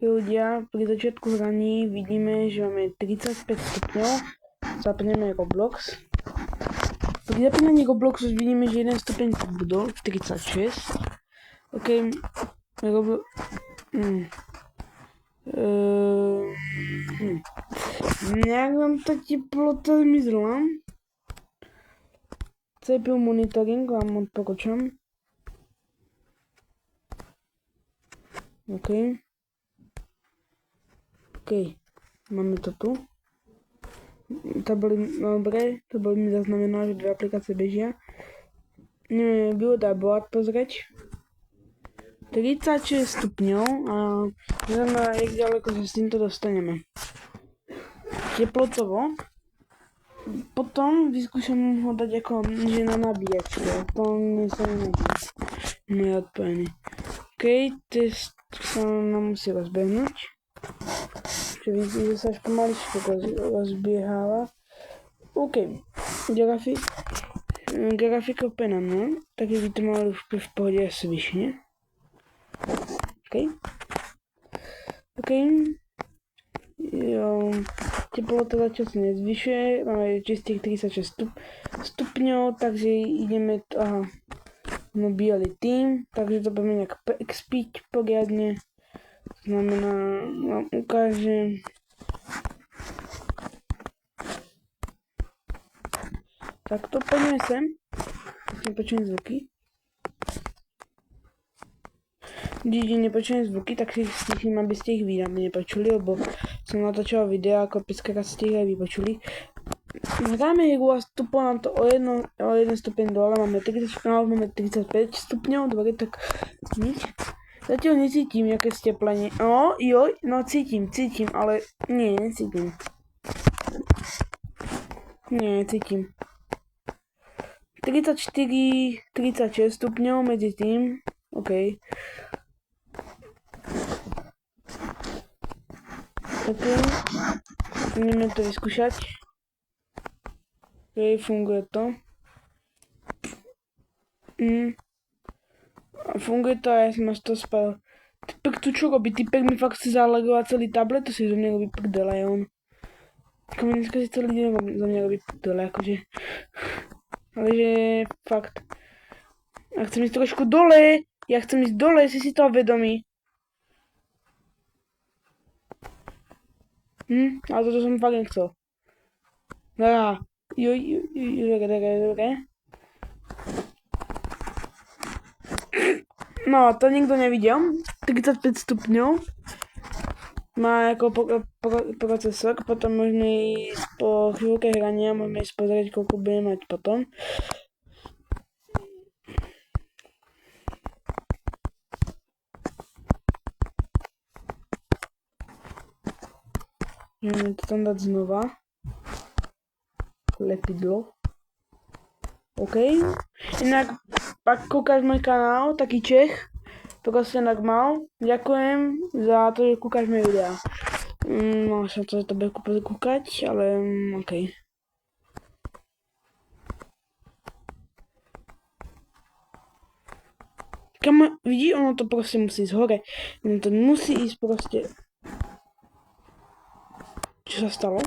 ľudia, pri začiatku hraní vidíme, že máme 35 stupňov. Zapneme Roblox. Pri zapínaní Robloxu vidíme, že jeden stupeň budol v 36. OK, Roblox... Nejak nám tá teplota zmizla. CPU monitoring vám odporúčam. OK, máme to tu. Dobre, to mi zaznamenalo, že dve aplikácie bežia. Neviem, Build a Board pozrieť. 36 stupňov a neviem, jak ďaleko sa s týmto dostaneme. Teplotovo. Potom vyskúšam ho dať ako že na nabíjačke. To mi sa nenabíja. Nie je odpojený. OK, test sa nám musí rozbehnúť. Čo vidíte, že sa až pomaličko rozbieháva. OK, grafika úplne no, tak by to malo už v pohode asi vyššie. OK. Jo, teplota začas sa nezvyšuje, máme čistých 36 stupňov, takže ideme to, bielý tým, takže to budeme nejak expiť poriadne. Znamená, vám ukážem. Takto poďme sem. Nepočujem zvuky. Když nepočujem zvuky, tak si slyším, aby ste ich výrazne nepočuli, lebo som natočil video, ako 5-krát ste ich aj vypočuli. Hráme hru a stuplo nám to o 1 stupeň dole, máme 35 stupňov, dobre, tak nič. Zatiaľ necítim nejaké steplenie. Cítim, ale nie, necítim. Nie, necítim. 34, 36 stupňov medzi tým, OK. Ideme to vyskúšať. OK, funguje to. Funguje to a ja som až to spal. Typek tu čo robí? Typek mi fakt chce zalegovať celý tablet, to si zo mňa robí prdele aj on. Ako mi dneska si celý deň zo mňa robí prdele, akože. Ale že fakt. Ja chcem ísť trošku dole, si toho vedomý. Ale toto som fakt nechcel. Dobre. No, to nikto nevidel. 35 stupňov. Má ako procesor, potom môžeme ísť po chvíľke hrania, môžeme ísť pozrieť, koľko budeme mať potom. Môžeme to tam dať znova. Lepidlo. OK. Inak, ak kúkaš môj kanál, taký Čech, prosím, ak mal, ďakujem za to, že kúkaš moje videá. Mal som to, že to bude kúkať, ale OK. Kam, vidí, ono to proste musí ísť hore. Ono to musí ísť proste. Čo sa stalo?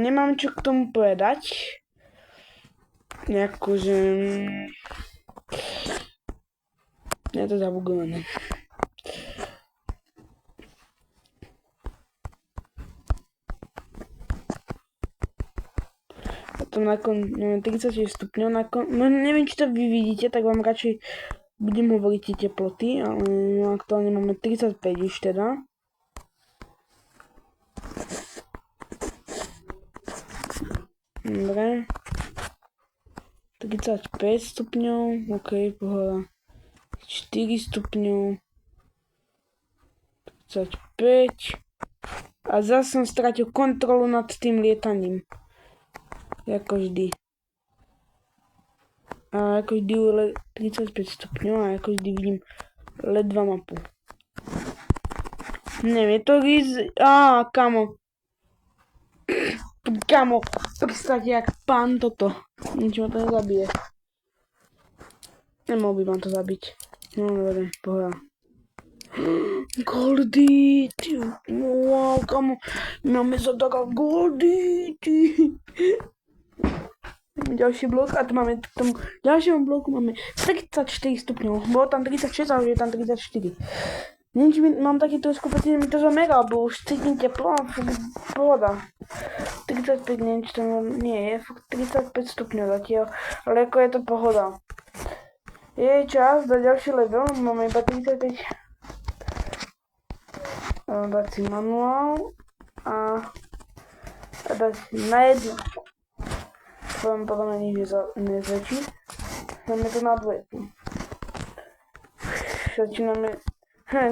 Nemám čo k tomu povedať. Nejako, že... Je to zabugované. Potom máme 36 stupňov, neviem, či to vy vidíte, tak vám radšej budem hovoriť tie teploty, ale aktuálne máme 35 už teda. Dobre. 35 stupňov, OK, pohoda. 4 stupňov. 35. A zase som stratil kontrolu nad tým lietaním. Ako vždy. A ako vždy 35 stupňov a ako vždy vidím ledva mapu. Neviem, je to kamo. Kamo, pristať jak pán toto. Nič ma to nezabije. Nemohol by ma to zabiť. No, nevadí, pohoda. Goldy, ty, wow, kamo, máme za taká Goldy, ty. Ďalší blok a tu máme k tomu ďalšiemu bloku máme 34 stupňov. Bolo tam 36, ale je tam 34. Neviem, či mám taký trošku pocit, že mi to za mega, bo už cítim teplo a fakt pohoda. 35, neviem, či to nie je, fakt 35 stupňov zatiaľ, ale ako je to pohoda. Je čas dať ďalší level, máme iba 35. Dať si manuál a dať si na jedno. Vám podľa mňa nič nezväčší. Dáme to na dvojku. Začíname.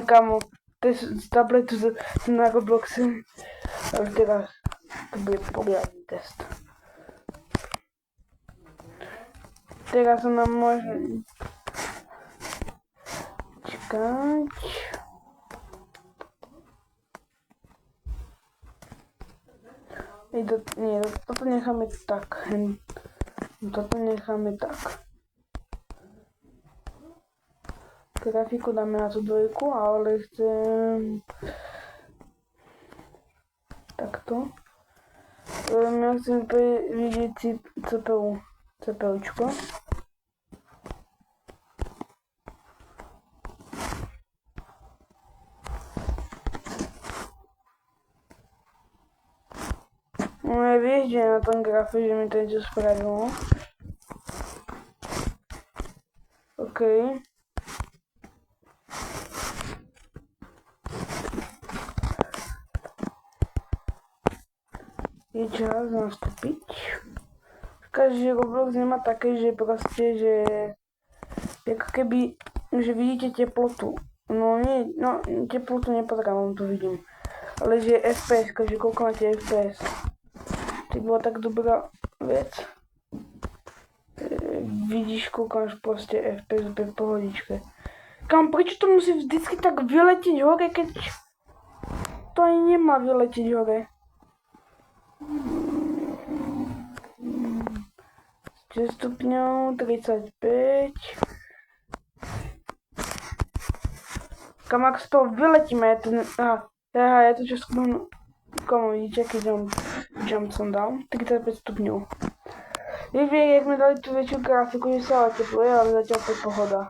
Kamo, z tabletu na Robloxe. Ale teraz to bude poriadny test. Teraz sa nám môže čakať. Nie, toto necháme tak. Toto necháme tak. Grafiku dáme na tú dvojku, ale chcem takto. Ja chcem vidieť si CPUčko. No ja vieš, že na tom grafe, že mi to niečo spravilo. OK. Je čas nastúpiť. Každý Roblox nemá také, že proste, že ako keby, že vidíte teplotu. No nie, no teplotu nepozerám, tu vidím. Ale že FPS, že koľko máte FPS. To bola tak dobrá vec. Vidíš, koľko máš proste FPS v pohodičke. Kam, prečo to musí vždycky tak vyletieť hore, keď to ani nemá vyletieť hore? 6 stupňov, 35. Kam, ak z toho vyletíme, je to... ja to čo skúmam... Komu vidíte, aký jump som dal? 35 stupňov. Jak sme dali tú väčšiu grafiku, že sa ale tepluje, ale zatiaľ to je pohoda.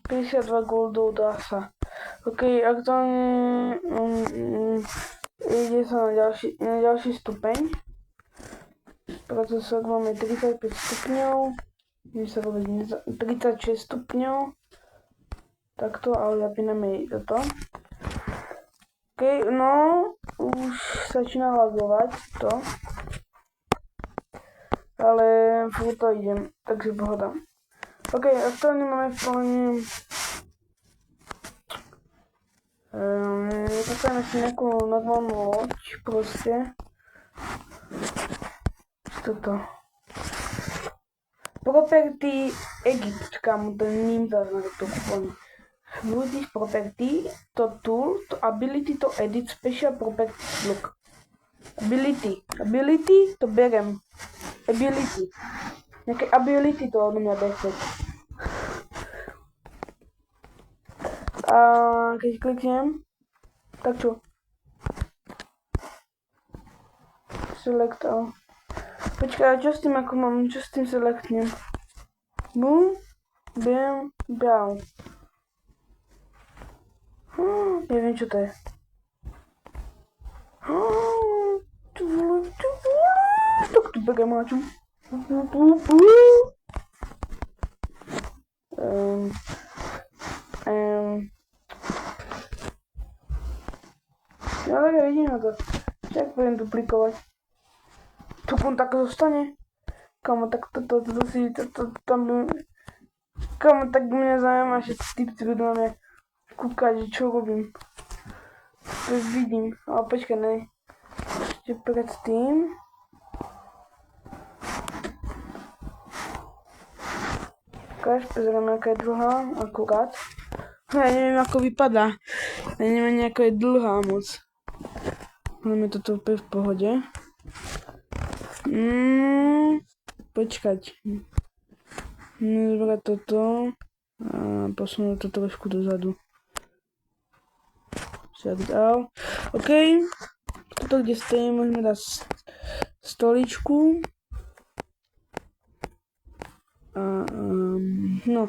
$52 goldov dá sa. OK, aktuálne ide sa na ďalší stupeň. Procesor máme 35 stupňov. 36 stupňov. Takto, ale zapíname toto. OK, no, už začína lagovať to. Ale furt to idem, takže pohoda. OK, aktuálne máme v pláne... Postavíme si nejakú normálnu loď, proste. Toto. Property Egypt, kamo, ten ním zaznamená to kúpone. Use property, to tool, to ability to edit special properties, look. Ability, to berem. Ability. Nejaké ability to od mňa besť. A keď kliknem, tak čo? Select all. Počkaj, čo s tým ako mám, čo s tým selectnem? Boom, bam, down. Neviem, čo to je. Tu vole. Tak tu begamáču. Ja tak vidím na to. Však budem duplikovať. Tu tak zostane. Kamo, tak toto si, tam by... Kamo, tak mňa zaujíma, že typci budú na mňa kúkať, že čo robím. To vidím, ale počkaj, ne. Ešte predtým. Ukáž, pozrieme, aká je druhá, akurát. Ja neviem, ako vypadá. Ja neviem, ani ako je dlhá moc. Máme toto úplne v pohode. Počkať. Zobrať toto a posunúť to trošku dozadu. Down. OK. Toto, kde stojím, môžeme dať stoličku. No,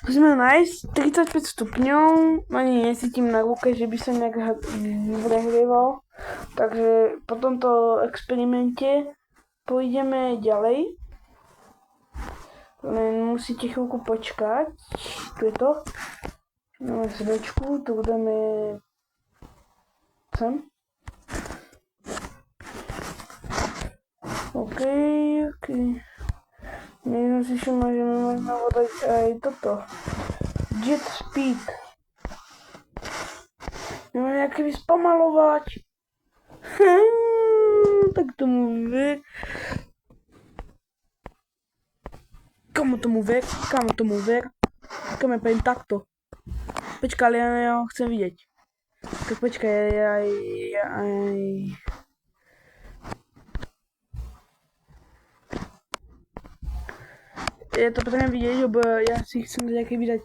musíme nájsť 35 stupňov. Ani nesítim na ruke, že by sa nejak prehrieval. Takže po tomto experimente pôjdeme ďalej. Len musíte chvíľku počkať. Tu je to. Máme svedečku, tu dáme sem. OK. Neviem si, že môžeme možno vodať aj toto. Jet speed. Neviem, jak by spomalovať. Tak tomu vie. Komu tomu ver? Kam ja poviem takto. Počkaj, ale ja ho chcem vidieť. Tak počkaj, ja to potrebujem vidieť, lebo ja si chcem nejaké vydať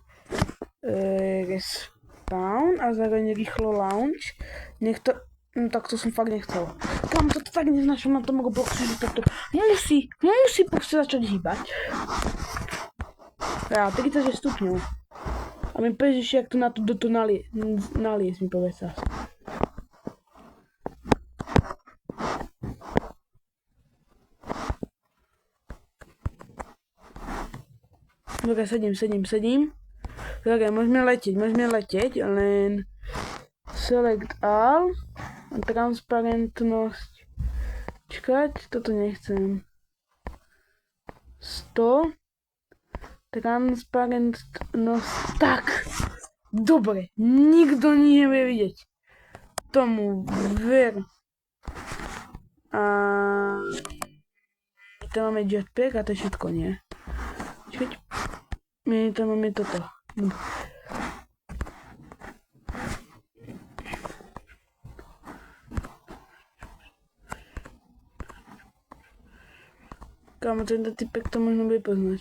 respawn a zároveň rýchlo launch. Nech to... No tak to som fakt nechcel. Kam to tak neznášam na tom Robloxu, že toto musí proste začať hýbať. Ja, 36 stupňov. A mi povieš ešte, jak to na to do toho naliesť, mi povedz sa. Dobre, sedím. Dobre, môžeme letieť, len select all, transparentnosť. Čakať, toto nechcem. 100. Transparentnosť. Tak. Dobre, nikto nič nebude vidieť. Tomu ver. A tam máme jetpack a to je všetko, nie? Čakať. My tam máme toto. Kámo, tento typek to možno bude poznať.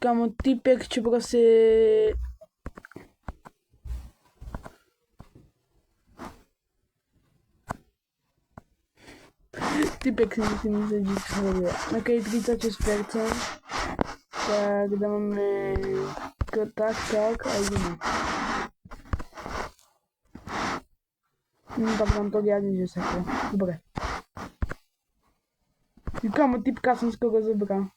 Kámo, typek, čo proste... Typek si musím myslieť, že čo robia. OK, 36%. Tak dáme... Tak a ideme. No tak nám to riadne, že sakra. Dobre. Kámo, typka som skoro zobral.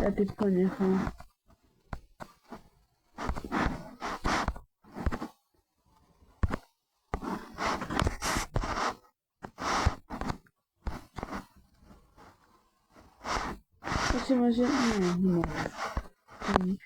Ja typko nechám. Asi môže... Nie. Nič.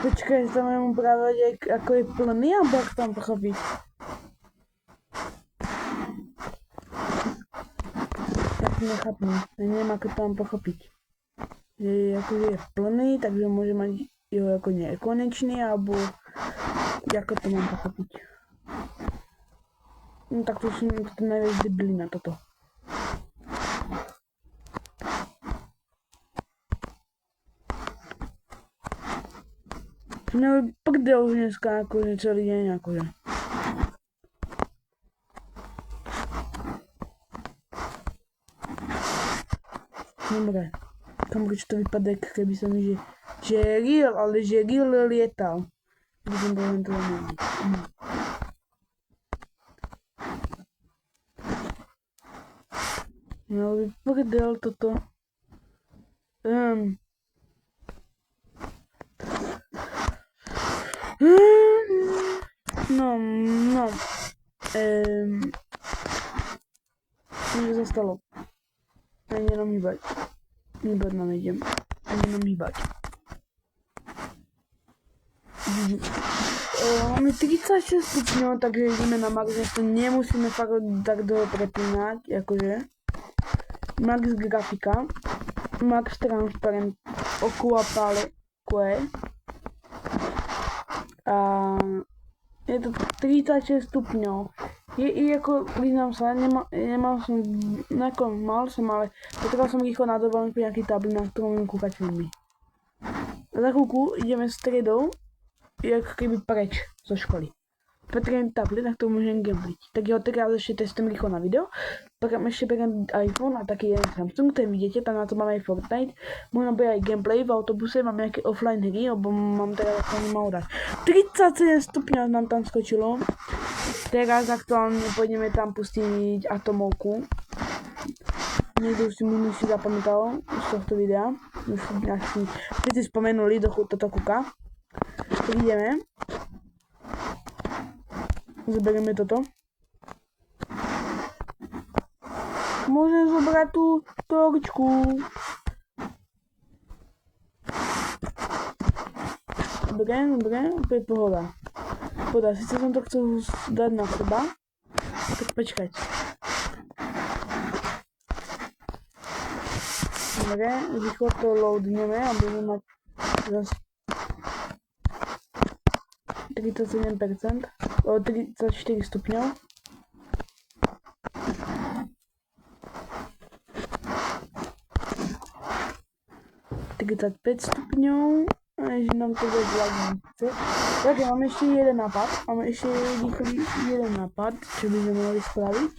Počkaj, tam mám právě ako je plný, alebo jak tam pochopit? Ja to nechápem, ja neviem ako tam pochopiť. Že akože je plný, takže môže mať jeho ako nekonečný, alebo ako to mám pochopiť. No tak to je to najviac debilina toto. Měli prdel už dneska, akože celý deň, akože. Dobre. Kamož to vypadá, keby som že real, ale že real lietal. By som bol len to nemôžem. No vyprdel toto. No. Nic se stalo. Ani jenom hýbať. Hýbať nám idem. Ani jenom hýbať. Máme 36 stupňov, takže ideme na max, že to nemusíme fakt tak dlho prepínať, akože. Max grafika. Max transparent. Ocua pale. A je to 36 stupňov. Je ako, priznám sa, nemal som, mal som, ale potreboval som rýchlo na dovolenku nejaký tablet, na ktorom budem kúkať filmy. Za chvíľku ideme stredou, jak keby preč zo školy. Potrebujem tablet, na ktorom môžem gambliť. Tak ho teraz ešte testujem rýchlo na video. Ešte beriem iPhone a taký jeden Samsung, ten vidíte, tam na to mám aj Fortnite. Možno bude aj gameplay v autobuse, mám nejaké offline hry, lebo mám teraz ako nemal dať. 37 stupňov nám tam skočilo. Teraz aktuálne pôjdeme tam pustiť atomovku. Niekto už si mi zapamätal z tohto videa. Už všetci spomenuli do toto kuka. Tak ideme. Zoberieme toto. Môžem zobrať tú torčku. Dobre, opäť pohoda. Pohoda, síce som to chcel dať na seba, tak počkať. Dobre, rýchlo to loadneme a budeme mať zase 37%, o 34 stupňov. stupňov, a že nám to bude zvládnice. Tak mám ešte jeden nápad, čo by sme mohli spraviť.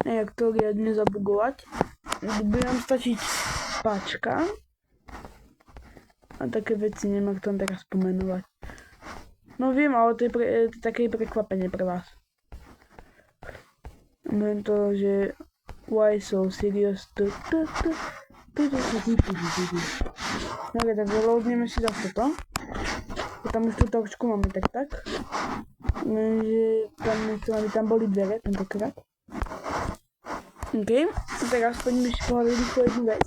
Jak to riadne zabugovať. Bude nám stačiť páčka. A také veci neviem, ak to teraz spomenovať. No viem, ale to je také prekvapenie pre vás. Môžem to, že why so serious? Dobre, tak loadneme si zase toto. Tam už tú torčku máme tak. Lenže tam nechcem, aby tam boli dvere tentokrát. OK, teraz poďme si pohľadať rýchlo jednu vec.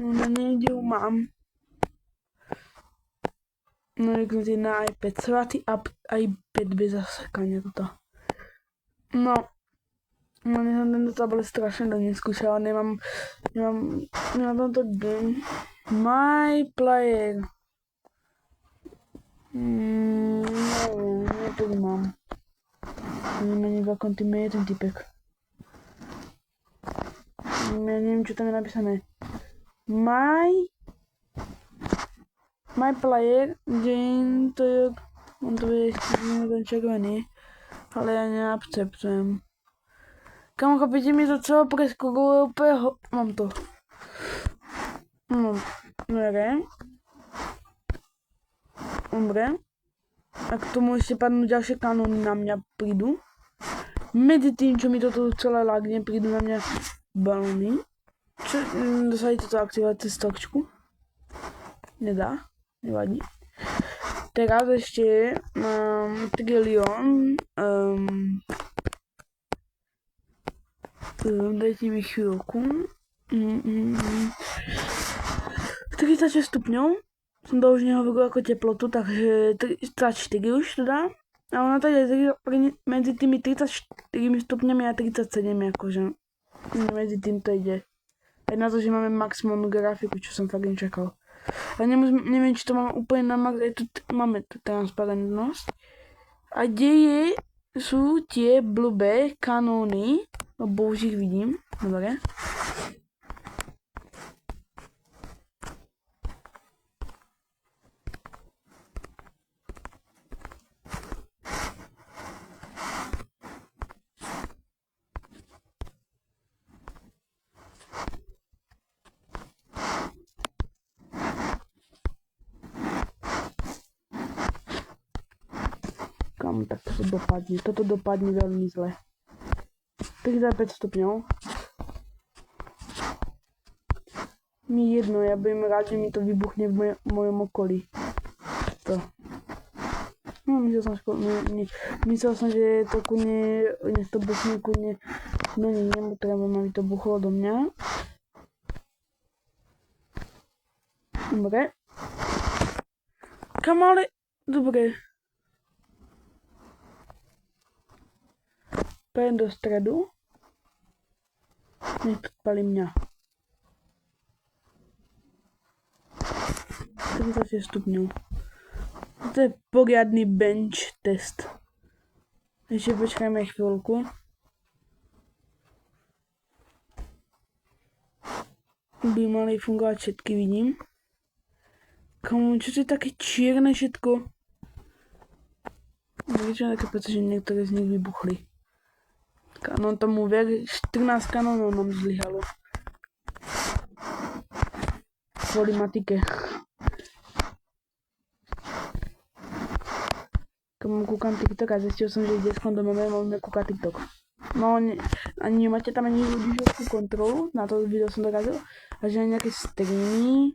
No niekde ju mám. No niekde na iPad. Svatý iPad bez zasekania toto. No som tento tablet strašne dlho neskúšala, nemám tomto game. My player. Neviem, to mám. Neviem, v akom týme je ten typek. Ja neviem, čo tam je napísané. My player, game, to je, on to je ten červený, ale ja neakceptujem. Kam chápete mi to celé preskokovalo úplne mám to. No, dobre. A k tomu ešte padnú ďalšie kanóny na mňa prídu. Medzi tým, čo mi toto celé lagne, prídu na mňa balóny. Čo, dosadí toto aktivovať cez torčku? Nedá, nevadí. Teraz ešte mám Trillion. Dajte mi chvíľku. 36 stupňov. Som to už nehovoril ako teplotu, takže 34 už teda. A ona to je medzi tými 34 stupňami a 37, akože medzi tým to ide. Aj na to, že máme maximálnu grafiku, čo som fakt nečakal. A neviem, či to máme úplne na max, máme tu transparentnosť. A kde sú tie blbé kanóny, lebo už ich vidím, dobre. Kam tak to dopadne? Toto dopadne veľmi zle. 35 stupňov. Mi jedno, ja budem rád, že mi to vybuchne v mojom okolí. To. No, myslel som, že to kune, nech to buchne kune, no nie, nepotrebujem, aby to buchlo do mňa. Dobre. Kam ale, dobre. Pojem do stredu. Nech to spali mňa. 36 stupňov. To je poriadny bench test. Ešte počkajme chvíľku. By mali fungovať všetky, vidím. Komu, čo to je také čierne všetko? Vidíte, také pocit, že niektoré z nich vybuchli. Kanón tomu ver, 14 kanónov nám zlyhalo. Kvôli matike. Komu kúkam TikTok a zistil som, že v detskom domove môžeme kúkať TikTok. No, ani nemáte tam ani rodičovskú kontrolu, na to video som dokázal. A že nejaké streamy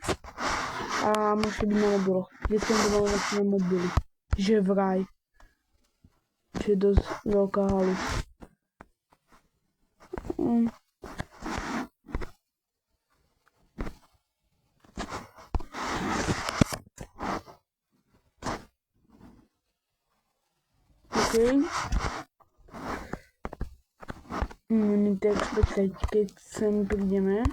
a môžete byť na mobiloch. V detskom domove môžete na mobily. Že vraj. Čo je dosť veľká halu. OK. Tak počkajte, keď sem prídeme.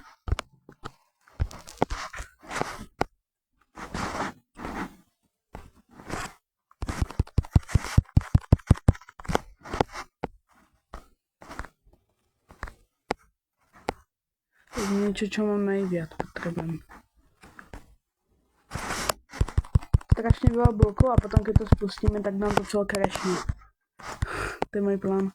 Niečo, čo mám najviac potrebujem. Strašne veľa blokov a potom keď to spustíme, tak nám to celé crashne. To je môj plán.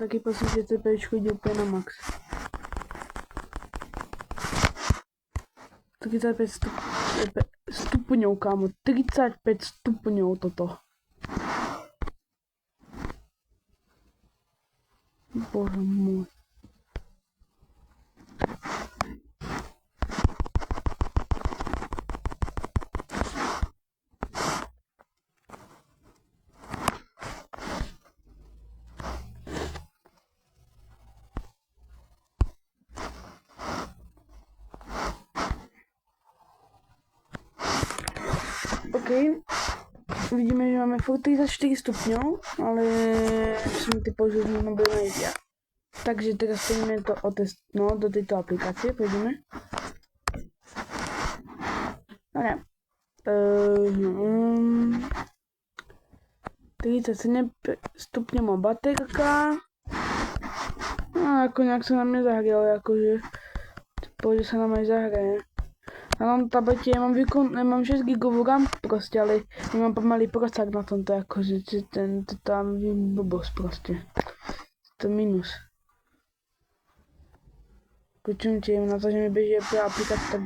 Taký pocit, že CPčko ide úplne na max. 35 stupňov, kámo. 35 stupňov toto. Bože môj. OK, vidíme, že máme furt 34 stupňov, ale som typol, že už budeme ísť ja. Takže teraz poďme to do tejto aplikácie, pôjdeme. OK. 37 stupňov má baterka. No ako nejak sa nám nezahrialo, akože. Typol, že sa nám aj zahraje. Na tom tablete ja mám 6 GB RAM proste, ale nemám pomaly procák na tomto, akože to tam blbosť proste. To je minus. Počujte, na to, že mi beží aplikácia, tak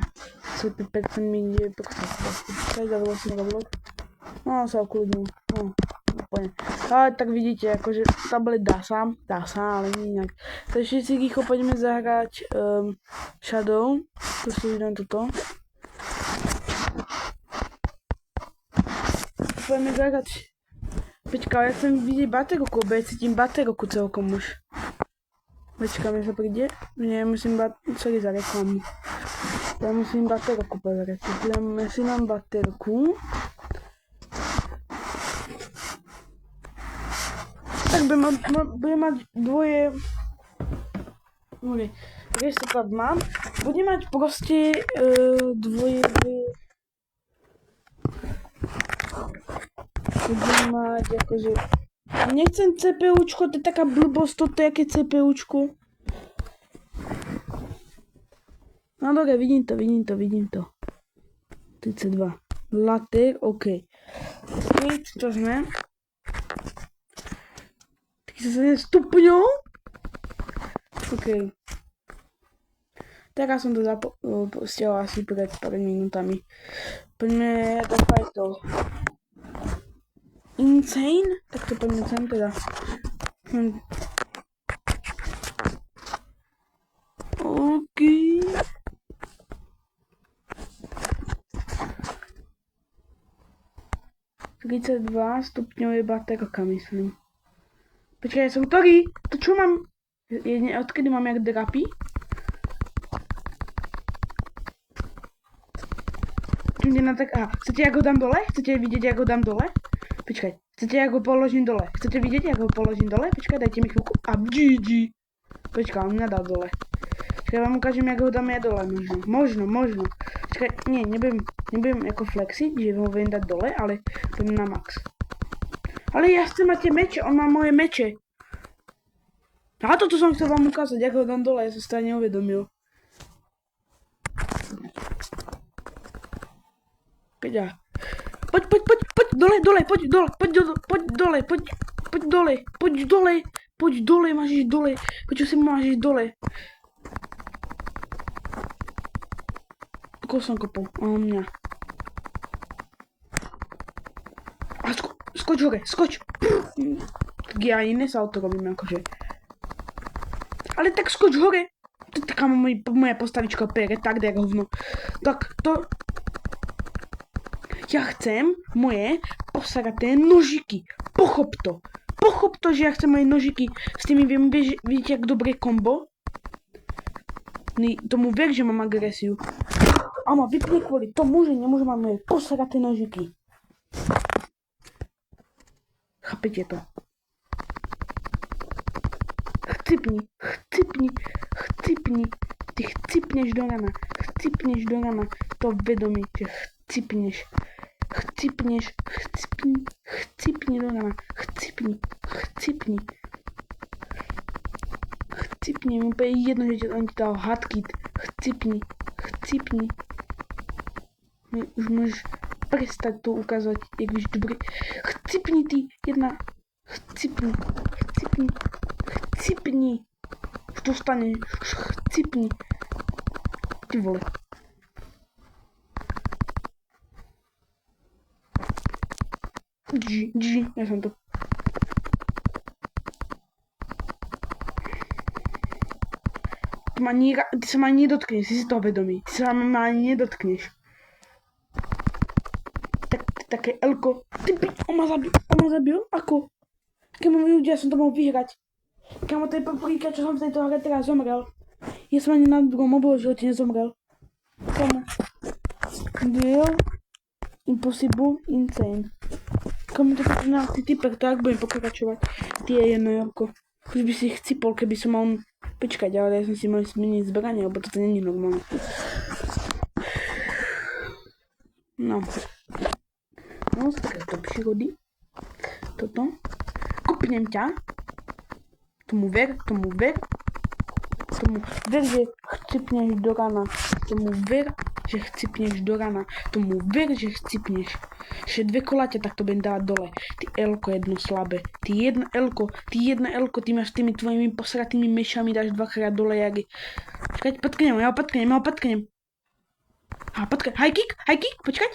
5% mi ide procák proste. Tak zavolo som Roblox. No, sa ukludnil. No, úplne. Ale tak vidíte, akože tablet dá sa, ale nie nejak. Takže si rýchlo poďme zahrať Shadow. Tu si vidím toto. Poďme zahrať. Počkaj, ja chcem vidieť baterku, bo ja cítim baterku celkom už. Počkaj, sa príde. Ja musím sorry za reklamu. Ja musím baterku pozrieť. Ja si mám baterku. Tak budem mať dvoje... Resetať mám. Budem mať proste dvoje... Budem mať akože... Nechcem CPUčko, to je taká blbosť, toto je aké CPUčko. No dobre, vidím to. 32. Latte, OK. Čo sme? 37 stupňov. OK. Teraz som to stiahol asi pred pár minútami. Poďme takové to. Insane? Tak to poďme sem teda. OK. 32 stupňové baterka, myslím. Počkaj, ja som ktorý? To čo mám? Odkedy mám jak drapy? Chcete, jak ho dám dole? Chcete vidieť, jak ho dám dole? Počkaj, chcete, jak ho položím dole? Chcete vidieť, jak ho položím dole? Počkaj, dajte mi chvíľku. A GG. Počkaj, on mňa dal dole. Počkaj, vám ukážem, jak ho dám ja dole, možno. Počkaj, nie, nebudem ako flexiť, že ho viem dať dole, ale pôjdem na max. Ale ja chcem mať tie meče, on má moje meče. A toto som chcel vám ukázať, jak ho dám dole, ja som sa neuvedomil. Poď dole, máš ísť dole. Poď, si máš ísť dole. Koho som kopol? O mňa. A skoč hore, skoč. Tak ja iné sa auto robím akože. Ale tak skoč hore. To je taká moja postavička pere, tak daj hovno. Tak to... Ja chcem moje posaraté nožiky. Pochop to, že ja chcem moje nožiky. S tými viem, vidíte, jak dobré kombo? Tomu ver, že mám agresiu. A ma vypne kvôli tomu, že nemôžem mať moje posaraté nožiky. Chápete to? Chcipni. Ty chcipneš do rana. To vedomí, že chcipneš. Chcipni do rana. Chcipni. Chcipni, mi úplne jedno, že on ti dal hardkit. Chcipni. Už môžeš prestať to ukázať, jak víš dobrý. Chcipni ty, jedna. Chcipni. Už to stane, už chcipni. Ty vole. GG, ja som to. Ty sa ma ani nedotkneš, si toho vedomý. Ty sa ma ani nedotkneš. Také Elko. On ma zabil? Ako? Kamo ľudia, som to mohol vyhrať. Kamo, to je prvýkrát, čo som v tejto hre teraz zomrel. Ja som ani na druhom mobilu živote nezomrel. Kamo. Deal. Impossible. Insane. Kamo, to je na ty typer, tak budem pokračovať. Ty je jedno, Jorko. Už by si chcipol, keby som mal... Počkať, ale ja som si mal zmeniť zbranie, lebo toto není normálne. No, z takéto přírody. Toto. Kopnem ťa. Tomu ver, že chcipneš do rana. Tomu ver, že chcipneš. Ešte 2 kola ťa takto budem dávať dole. Ty Elko jedno slabé. Ty jedna Elko, ty máš s tými tvojimi posratými myšami dáš 2-krát dole, jak je. Počkať, ja ho potknem. Aha, počkaj, high kick, počkaj.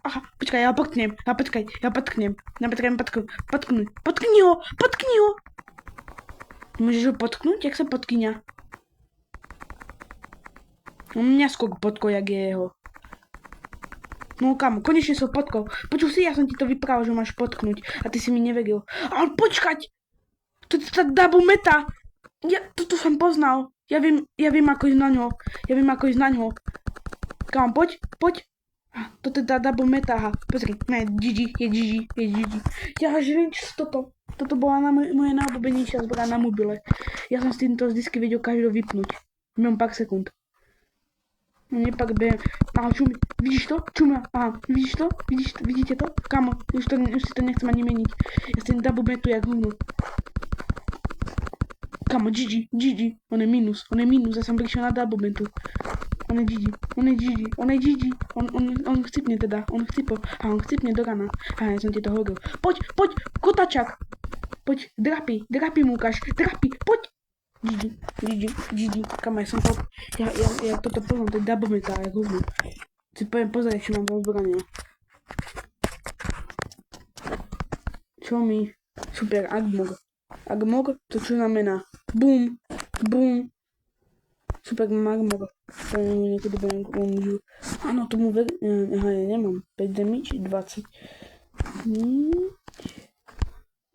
Aha, počkaj, ja ho potknem. Potkni ho. Môžeš ho potknúť, jak sa potkňa? On mňa skok potkol, jak je jeho. No kamo, konečne som potkol. Počuj si, ja som ti to vyprával, že máš potknúť. A ty si mi neveril. Ale počkať! To je tá double meta. Toto som poznal. Ja viem, ako ísť na ňo. Kamo, poď. Toto je tá double meta. Aha, pozri. Ne, GG. Ja až viem, čo toto. Toto bola moja najobľúbenejšia zbraň na mobile. Ja som s týmto vždycky vedel každého vypnúť. Mám pár sekúnd. No nepak bejem. Aha, čumi. Vidíš to? Čuma. Aha, vidíš to? Vidíte to? Kamo, už si to nechcem ani meniť. Ja s tým double metu jak hovno. Kamo, GG. On je minus. Ja som prišiel na double metu. On je GG. On chcipne teda. On chcipne do rana. Aha, ja som ti to hovoril. Poď, kotačak. Poď, drapy mu ukáž. Poď. GG, kamo, ja toto poznám, to je double jak hovno. Si poviem pozrieť, čo mám za zbrania. Čo mi? Super, Agmog. Agmog, to čo znamená? Bum. Super, mám Agmog. To niekedy budem áno, tomu aha, ja nemám. 5 damage, 20.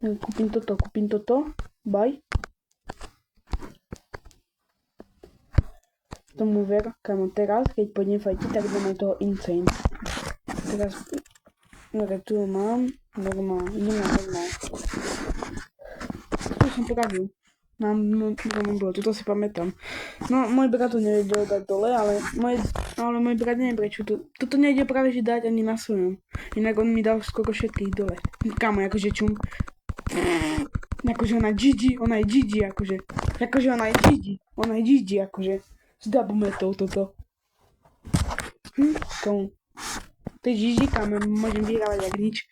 Kúpim toto. Bye. Tomu ver, kamo, teraz, keď pôjdem fajtiť, tak dáme toho insane. Teraz, tu mám, normál, idem na normál. To som poradil. Mám bolo, toto si pamätám. No, môj brat to nevedel dať dole, ale môj brat neviem prečo toto nejde práve že dať ani na svojom. Inak on mi dal skoro všetkých dole. Kamo, akože čum. Akože ona je GG, akože. Akože ona je GG, akože. S double metou toto. Komu? To je GG, kam môžem vyhrávať jak nič.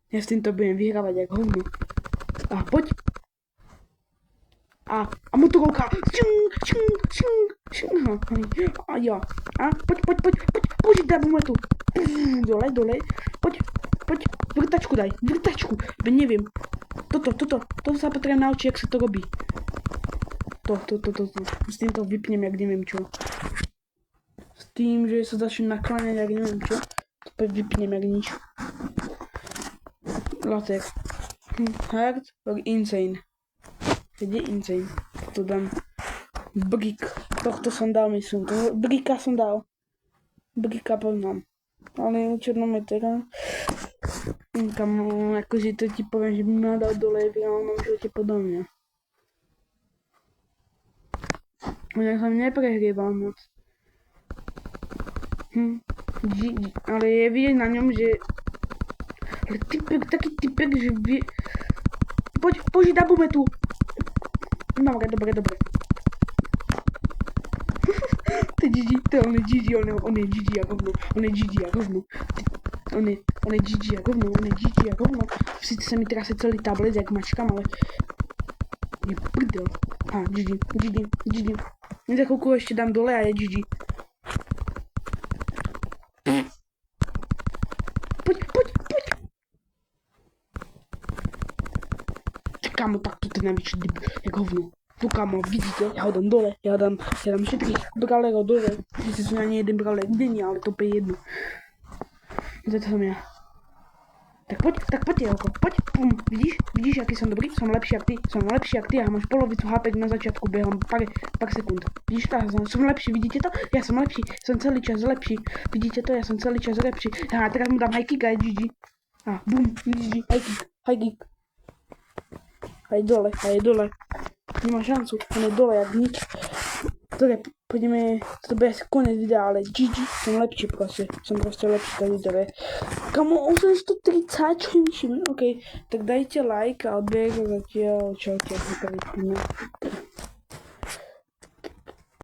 Ja s týmto budem vyhrávať jak hovno. A poď. A motorovka. A ja. A poď double metu. Dole. Poď. Vrtačku daj. Neviem. Toto sa potrebujem naučiť, jak sa to robí. To. S týmto vypnem, jak neviem čo. S tým, že sa začnem nakláňať, jak neviem čo. To vypnem, jak nič. Latek. Hard or insane. Kde je insane? To dám. Brick. Tohto som dal, myslím. Bricka som dal. Bricka poznám. Ale černometera. Kam, akože to ti poviem, že by ma dal dole v reálnom živote podobne. Ja som neprehrieval moc. Ale je vidieť na ňom, že... Ale taký typek, že vie... Poď double metu. Dobre. To je GG, on je GG jak hovno. On je GG jak hovno. Sice sa mi trase celý tablet jak mačkám, ale... Je prdel. GG. Za chvíľku ešte dám dole a je GG. Poď. Kamo, takto ten najväčší dyb, jak hovno. Tu kamo, vidíte, ja ho dám dole, ja dám všetkých bralerov dole. Sice som ani jeden braler není, ale to je jedno. Toto som ja. Tak poď, Jelko, poď, pum, vidíš, aký som dobrý, som lepší jak ty, a máš polovicu HP na začiatku, behom pár sekúnd. Vidíš to, som lepší, vidíte to? Ja som lepší, som celý čas lepší, vidíte to, ja som celý čas lepší. A teraz mu dám high kick a je GG. A bum, GG, high kick. A je dole. Nemá šancu, on je dole jak nič. Dobre, poďme, to bude asi konec videa, ale GG, som proste lepší, takže dobre. Kamo, 830, čo ničím, ok, tak dajte like a odbeh zatiaľ, čaute,